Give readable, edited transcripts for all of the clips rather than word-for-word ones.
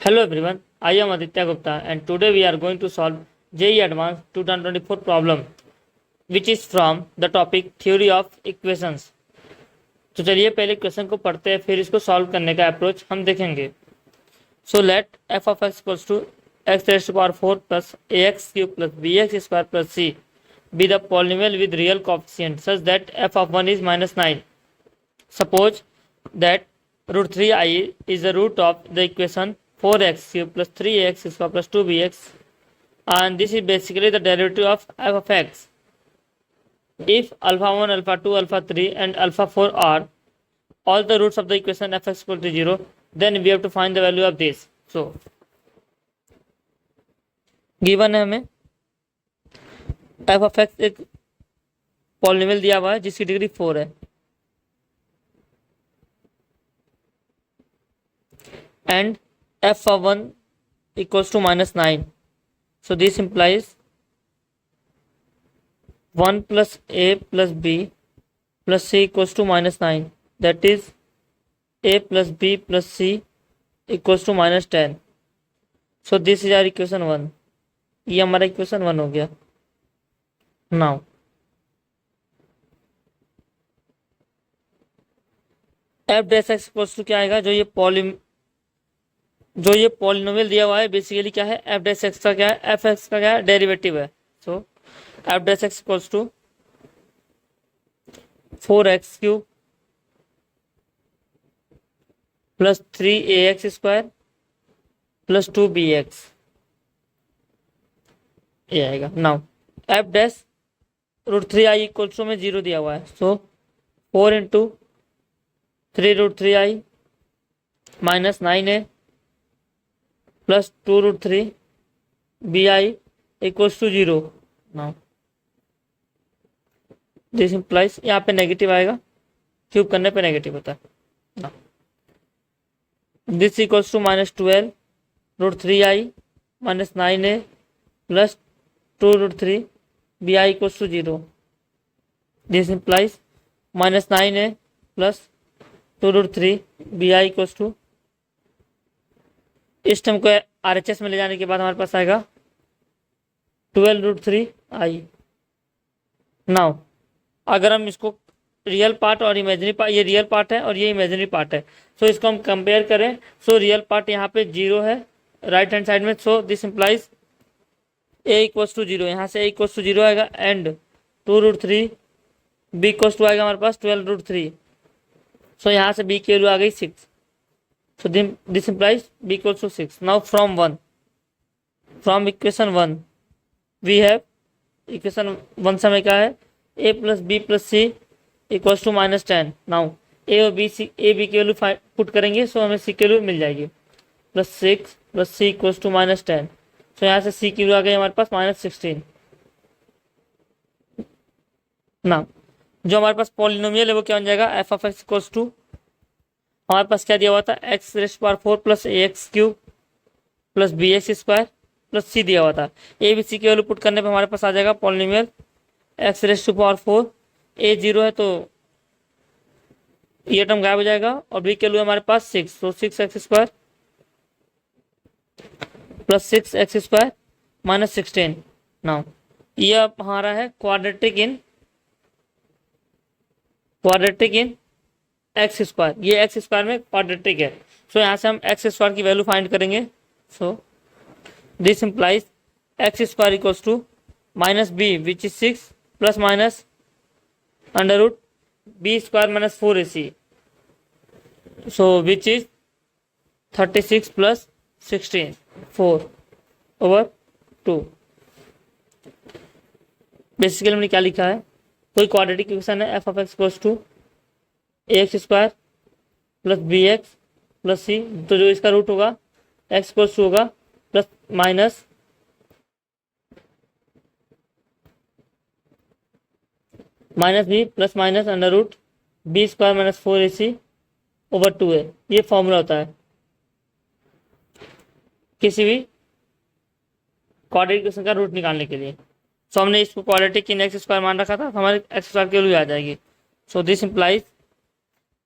Hello everyone, I am Aditya Gupta and today we are going to solve JEE Advanced 2024 problem which is from the topic Theory of Equations। तो चलिए पहले question को पढ़ते हैं, फिर इसको solve करने का अप्रोच हम देखेंगे। So let f of x equals to x raised to power 4 plus ax cube plus bx square plus c be the polynomial with real coefficient such that f of 1 is -9. Suppose that root 3i is the root of the equation 4x cube plus 3ax square plus 2bx, and this is basically the derivative of f of x. If alpha 1, alpha 2, alpha 3 and alpha 4 are all the roots of the equation fx equal to 0, then we have to find the value of this. So given है हमें f of x एक polynomial दिया हुआ है जिसकी degree 4 है, and f of 1 equals to -9. So this implies 1 plus a plus b plus c equals to -9. That is a plus b plus c equals to -10. So this is our equation 1. ये हमारा equation 1 हो गया। Now f dash x equals to क्या आएगा, जो ये polynomial दिया हुआ है बेसिकली क्या है, f डैश x का क्या है, f x का क्या है, डेरिवेटिव है। So f dash x equals to 4x cube plus 3ax square plus 2bx ये आएगा। Now f dash root 3i equals to में 0 दिया हुआ है, so 4 into 3 root 3i minus 9a plus 2 root 3 bi equals to 0। Now this implies यहाँ पे negative आएगा, cube करने पे नेगेटिव होता है। This equals to -12 root 3i minus 9a plus 2 root 3 bi equals to 0। This implies -9a plus 2 root 3 bi equals to, इस term को RHS में ले जाने के बाद हमारे पास आएगा 12 रूट 3i। नाउ अगर हम इसको रियल पार्ट और इमेजिनरी पार्ट, ये रियल पार्ट है और ये इमेजिनरी पार्ट है, सो इसको हम कंपेयर करें। सो रियल पार्ट यहाँ पे 0 है राइट हैंड साइड में, so this implies a equals to 0, यहाँ से a इक्वल्स टू 0 आएगा and 2 root 3 b equals to आएगा हमारे पास 12 रूट 3। सो यहाँ से b की वैल्यू आ गई 6, so this implies b equals to 6. Now from equation 1 we have equation 1 समय क्या है, a plus b plus c equals to -10. Now a और b की वैल्यू पुट करेंगे, सो हमें c की वैल्यू मिल जाएगी plus 6 plus c equals to -10। So यहाँ से c की वैल्यू आ गई हमारे पास -16। ना जो हमारे पास पॉलिनोमियल है वो क्या बन जाएगा, f of x equals to, हमारे पास क्या दिया हुआ था, x raised power 4 plus ax cube plus bx square plus c दिया हुआ था। a b c की वैल्यू पुट करने पे हमारे पास आ जाएगा polynomial x raised power 4, a 0 है तो ये टर्म गायब हो जाएगा और b की वैल्यू हमारे पास 6, तो 6x square plus 6x square -16। Now ये हमारा है क्वाड्रेटिक इन एक्स स्क्वायर, ये एक्स स्क्वायर में क्वाड्रेटिक है। सो यहाँ से हम एक्स स्क्वायर की वैल्यू फाइंड करेंगे। So this implies x square equals to -b which is 6 plus minus under root b square minus 4ac, so which is 36 plus 16 4/2। Basically हमने क्या लिखा है, कोई क्वाड्रेटिक इक्वेशन है f of x equals to ax square plus bx plus c, तो जो इसका root होगा x इक्वल्स टू होगा plus minus b plus minus under root b square minus 4ac/2 है। ये फॉर्मूला होता है किसी भी क्वाड्रेटिक इक्वेशन का रूट निकालने के लिए। सो हमने इसको क्वाड्रेटिक इन एक्स स्क्वायर मान रखा था, तो हमारे एक्स स्क्वायर की वैल्यू आ जाएगी। So this implies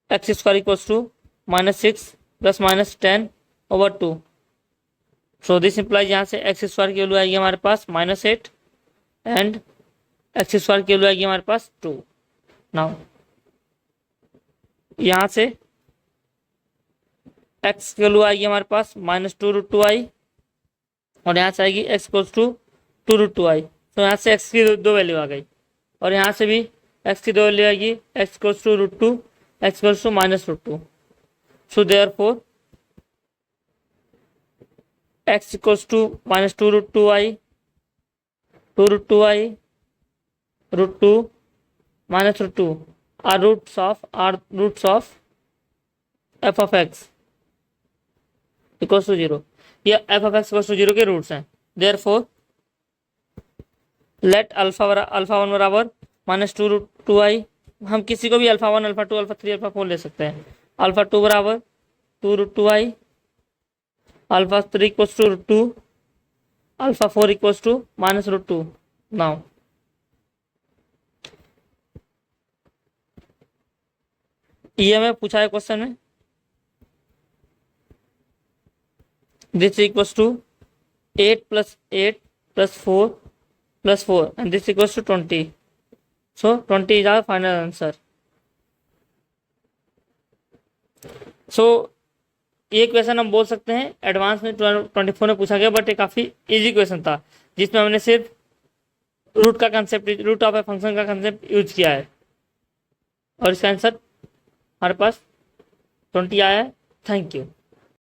x square equals to -6 plus -10/2 so this implies यहाँ से एक्स स्क्वायर की वैल्यू आएगी हमारे पास -8 एंड एक्स स्क्वायर की वैल्यू आएगी हमारे पास 2। नाउ यहाँ से एक्स की वैल्यू आएगी हमारे पास -2√2i और यहाँ से आएगी x इक्वल्स टू 2√2i। तो यहाँ से x की दो वैल्यू आ गई और यहाँ से भी x की दो वैल्यू आएगी, x equals to √2, x equals to -√2। So therefore x equals to -2√2i, 2√2i, √2 -√2 are roots of f of x equals to 0। ये f of x equals to 0 के रूट्स हैं। देयरफॉर लेट अल्फा 1 बराबर -2√2i, हम किसी को भी alpha 1, alpha 2, alpha 3, alpha 4 ले सकते हैं। अल्फा 2 बराबर 2√2i, alpha 3 equals to √2, alpha 4 equals to -√2। Now ये में पूछा है क्वेश्चन में, this equals to 8 plus 8 plus 4 plus 4 and this equals to 20. So 20 is our final answer. So ये क्वेश्चन हम बोल सकते हैं एडवांस में 24 में पूछा गया, बट ये काफ़ी इजी क्वेश्चन था जिसमें हमने सिर्फ रूट का concept, root of a function का कंसेप्ट यूज किया है और इसका आंसर हमारे पास 20 आया है। Thank you.